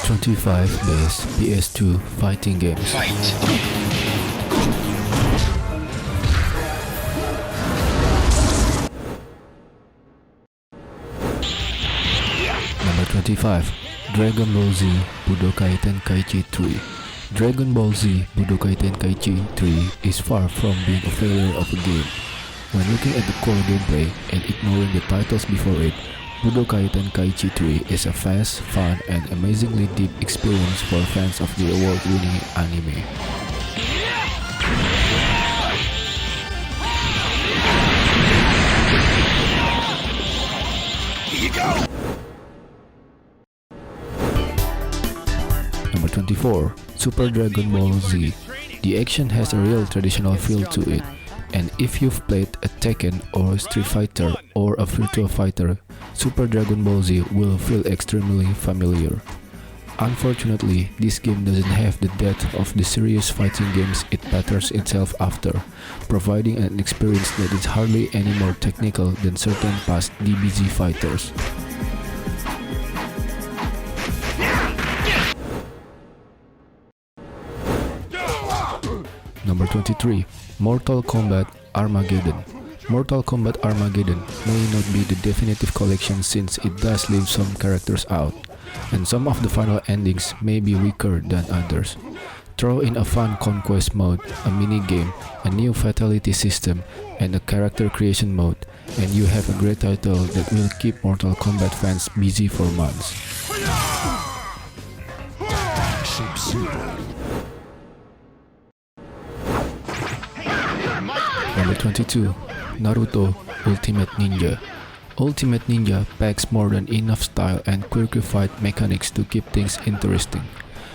25 best PS2 fighting games. Number 25. Dragon Ball Z Budokai Tenkaichi 3. Dragon Ball Z Budokai Tenkaichi 3 is far from being a failure of a game. When looking at the core gameplay and ignoring the titles before it, Budokai Tenkaichi 3 is a fast, fun, and amazingly deep experience for fans of the award-winning anime. Here you go! Number 24. Super Dragon Ball Z. The action has a real traditional feel to it, and if you've played a Tekken or Street Fighter or a Virtua Fighter, Super Dragon Ball Z will feel extremely familiar. Unfortunately, this game doesn't have the depth of the serious fighting games it patterns itself after, providing an experience that is hardly any more technical than certain past DBZ fighters. Number 23. Mortal Kombat Armageddon. Mortal Kombat Armageddon may not be the definitive collection since it does leave some characters out, and some of the final endings may be weaker than others. Throw in a fun conquest mode, a mini-game, a new fatality system, and a character creation mode, and you have a great title that will keep Mortal Kombat fans busy for months. Number 22. Naruto Ultimate Ninja. Ultimate Ninja packs more than enough style and quirky fight mechanics to keep things interesting.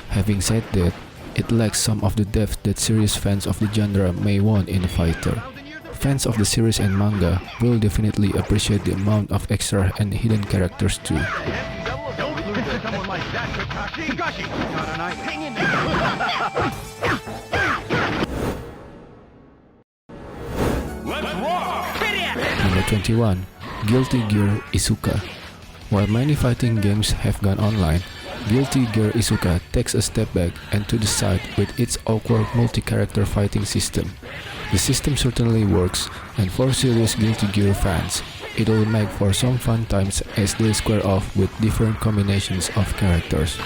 Having said that, it lacks some of the depth that serious fans of the genre may want in a fighter. Fans of the series and manga will definitely appreciate the amount of extra and hidden characters too. Number 21. Guilty Gear Isuka. While many fighting games have gone online, Guilty Gear Isuka takes a step back and to the side with its awkward multi-character fighting system. The system certainly works, and for serious Guilty Gear fans, it'll make for some fun times as they square off with different combinations of characters.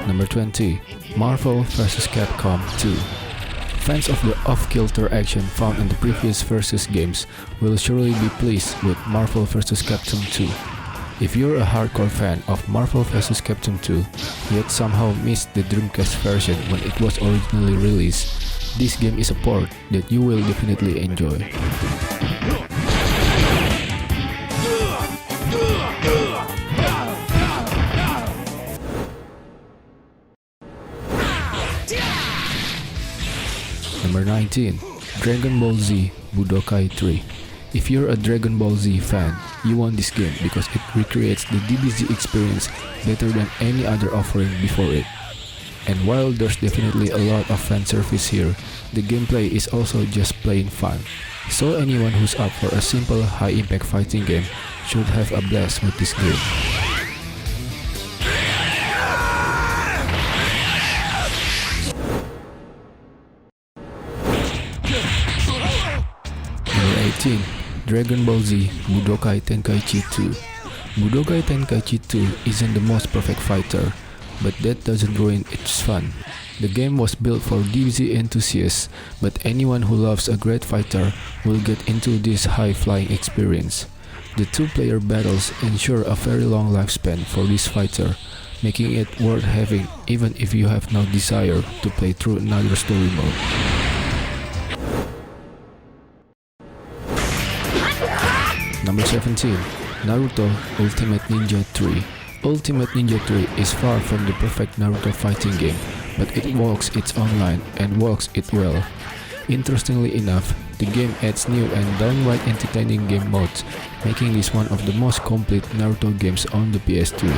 Number 20. Marvel vs. Capcom 2. Fans of the off-kilter action found in the previous Versus games will surely be pleased with Marvel vs. Capcom 2. If you're a hardcore fan of Marvel vs. Capcom 2, yet somehow missed the Dreamcast version when it was originally released, this game is a port that you will definitely enjoy. Number 19. Dragon Ball Z Budokai 3. If you're a Dragon Ball Z fan, you want this game because it recreates the DBZ experience better than any other offering before it. And while there's definitely a lot of fan service here, the gameplay is also just plain fun. So anyone who's up for a simple high-impact fighting game should have a blast with this game. Number 18. Dragon Ball Z Budokai Tenkaichi 2. Budokai Tenkaichi 2 isn't the most perfect fighter, but that doesn't ruin its fun. The game was built for DBZ enthusiasts, but anyone who loves a great fighter will get into this high-flying experience. The two-player battles ensure a very long lifespan for this fighter, making it worth having even if you have no desire to play through another story mode. Number 17. Naruto Ultimate Ninja 3. Ultimate Ninja 3 is far from the perfect Naruto fighting game, but it walks its own line and walks it well. Interestingly enough, the game adds new and downright entertaining game modes, making this one of the most complete Naruto games on the PS2.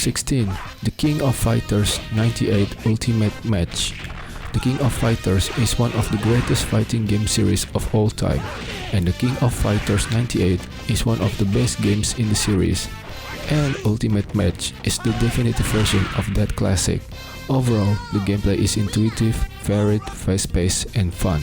16. The King of Fighters 98 Ultimate Match. The King of Fighters is one of the greatest fighting game series of all time, and The King of Fighters 98 is one of the best games in the series. And Ultimate Match is the definitive version of that classic. Overall, the gameplay is intuitive, varied, fast-paced, and fun.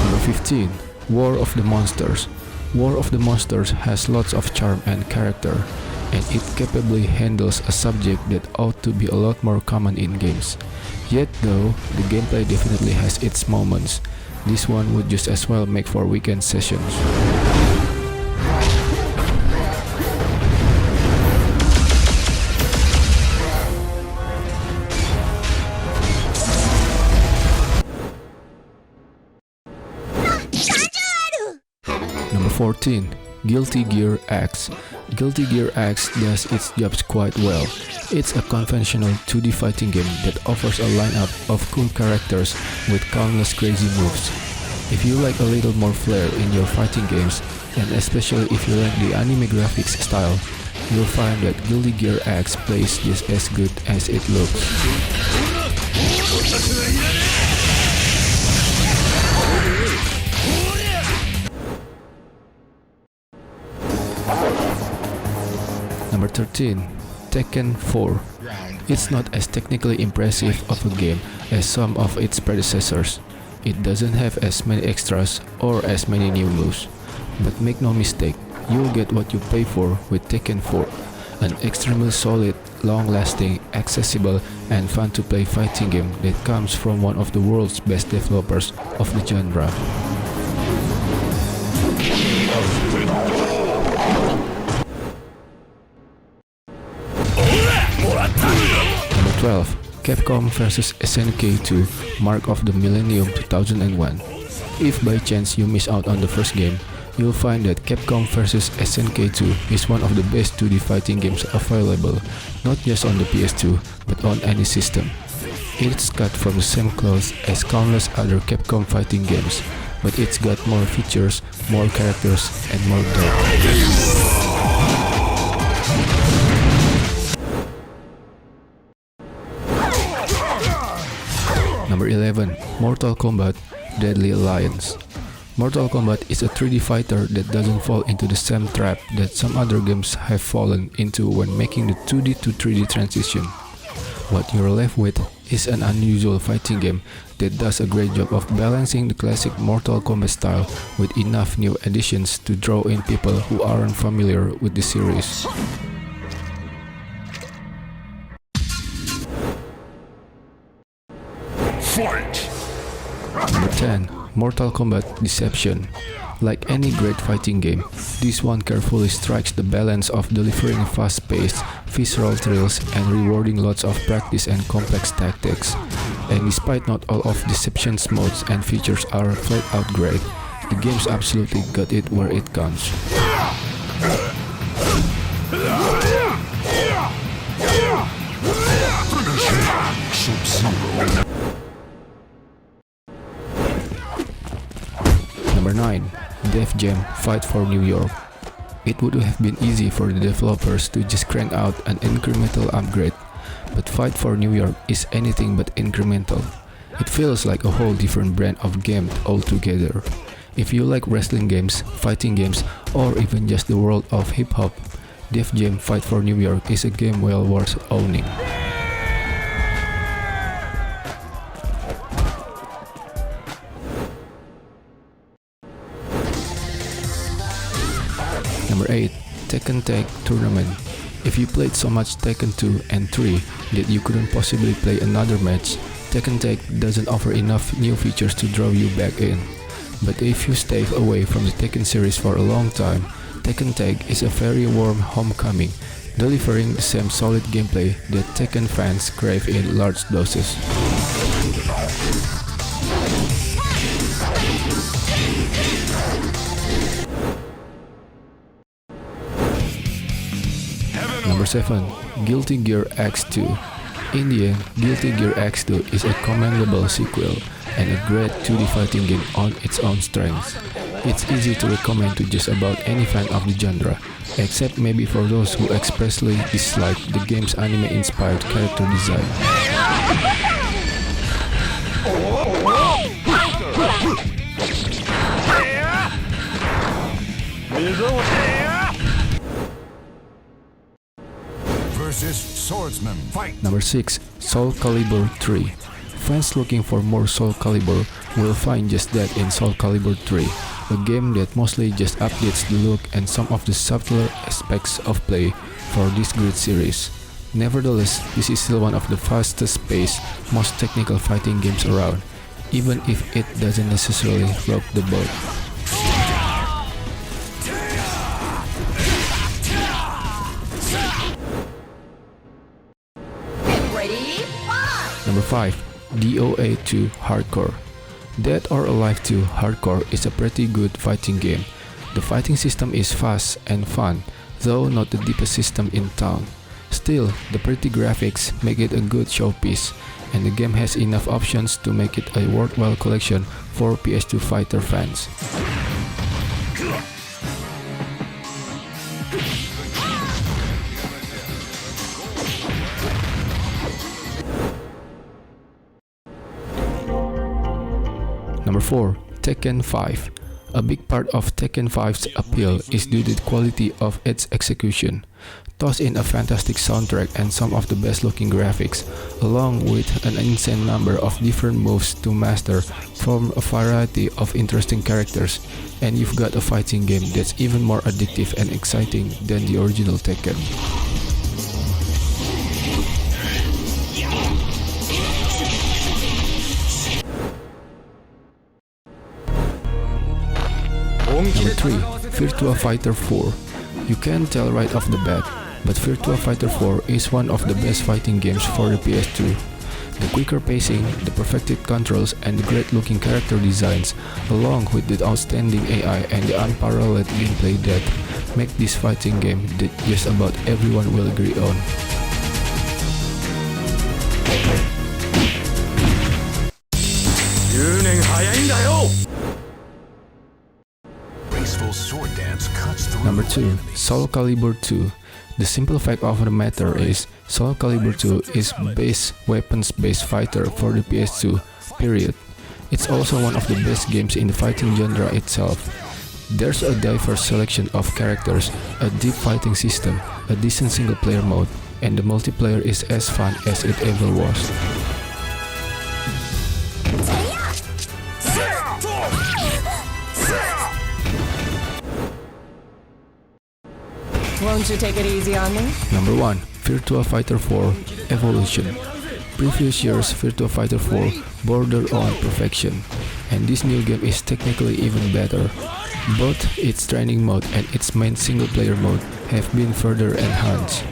Number 15. War of the Monsters. War of the Monsters has lots of charm and character, and it capably handles a subject that ought to be a lot more common in games. Yet though, the gameplay definitely has its moments. This one would just as well make for weekend sessions. Number 14. Guilty Gear X. Guilty Gear X does its jobs quite well. It's a conventional 2D fighting game that offers a lineup of cool characters with countless crazy moves. If you like a little more flair in your fighting games, and especially if you like the anime graphics style, you'll find that Guilty Gear X plays just as good as it looks. Number 13. Tekken 4. It's not as technically impressive of a game as some of its predecessors. It doesn't have as many extras or as many new moves. But make no mistake, you'll get what you pay for with Tekken 4. An extremely solid, long-lasting, accessible, and fun-to-play fighting game that comes from one of the world's best developers of the genre. Number 12. Capcom vs SNK 2 Mark of the Millennium 2001. If by chance you miss out on the first game, you'll find that Capcom vs SNK 2 is one of the best 2D fighting games available, not just on the PS2, but on any system. It's cut from the same cloth as countless other Capcom fighting games, but it's got more features, more characters, and more depth. Number 11. Mortal Kombat Deadly Alliance. Mortal Kombat is a 3D fighter that doesn't fall into the same trap that some other games have fallen into when making the 2D to 3D transition. What you're left with is an unusual fighting game that does a great job of balancing the classic Mortal Kombat style with enough new additions to draw in people who aren't familiar with the series. Fight! Number 10. Mortal Kombat Deception. Like any great fighting game, this one carefully strikes the balance of delivering fast-paced, visceral thrills and rewarding lots of practice and complex tactics. And despite not all of Deception's modes and features are flat-out great, the game's absolutely got it where it counts. Number 9. Def Jam Fight for New York. It would have been easy for the developers to just crank out an incremental upgrade, but Fight for New York is anything but incremental. It feels like a whole different brand of game altogether. If you like wrestling games, fighting games, or even just the world of hip-hop, Def Jam Fight for New York is a game well worth owning. Number 8. Tekken Tag Tournament. If you played so much Tekken 2 and 3 that you couldn't possibly play another match, Tekken Tag doesn't offer enough new features to draw you back in. But if you stay away from the Tekken series for a long time, Tekken Tag is a very warm homecoming, delivering the same solid gameplay that Tekken fans crave in large doses. Number 7. Guilty Gear X2. In the end, Guilty Gear X2 is a commendable sequel, and a great 2D fighting game on its own strengths. It's easy to recommend to just about any fan of the genre, except maybe for those who expressly dislike the game's anime-inspired character design. Versus Swordsman Fight. Number 6. SoulCalibur III. Fans looking for more SoulCalibur will find just that in SoulCalibur III, a game that mostly just updates the look and some of the subtler aspects of play for this great series. Nevertheless, this is still one of the fastest-paced, most technical fighting games around, even if it doesn't necessarily rock the boat. Number 5. DOA 2 Hardcore. Dead or Alive 2 Hardcore is a pretty good fighting game. The fighting system is fast and fun, though not the deepest system in town. Still, the pretty graphics make it a good showpiece, and the game has enough options to make it a worthwhile collection for PS2 fighter fans. Number 4. Tekken 5. A big part of Tekken 5's appeal is due to the quality of its execution. Toss in a fantastic soundtrack and some of the best looking graphics, along with an insane number of different moves to master from a variety of interesting characters, and you've got a fighting game that's even more addictive and exciting than the original Tekken. Number 3. Virtua Fighter 4. You can tell right off the bat, but Virtua Fighter 4 is one of the best fighting games for the PS2. The quicker pacing, the perfected controls, and the great looking character designs, along with the outstanding AI and the unparalleled gameplay that make this fighting game that just about everyone will agree on. Number 2. SoulCalibur II. The simple fact of the matter is, SoulCalibur II is base weapons-based fighter for the PS2, period. It's also one of the best games in the fighting genre itself. There's a diverse selection of characters, a deep fighting system, a decent single-player mode, and the multiplayer is as fun as it ever was. Won't you take it easy on me? Number 1. Virtua Fighter 4 Evolution. Previous year's Virtua Fighter 4 bordered on perfection, and this new game is technically even better. Both its training mode and its main single-player mode have been further enhanced.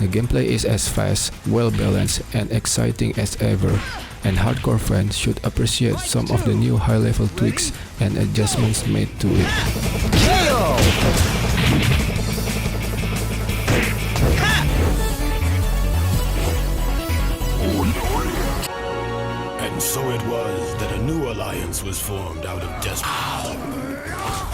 The gameplay is as fast, well-balanced, and exciting as ever, and hardcore fans should appreciate some of the new high-level tweaks and adjustments made to it. And so it was that a new alliance was formed out of desperation.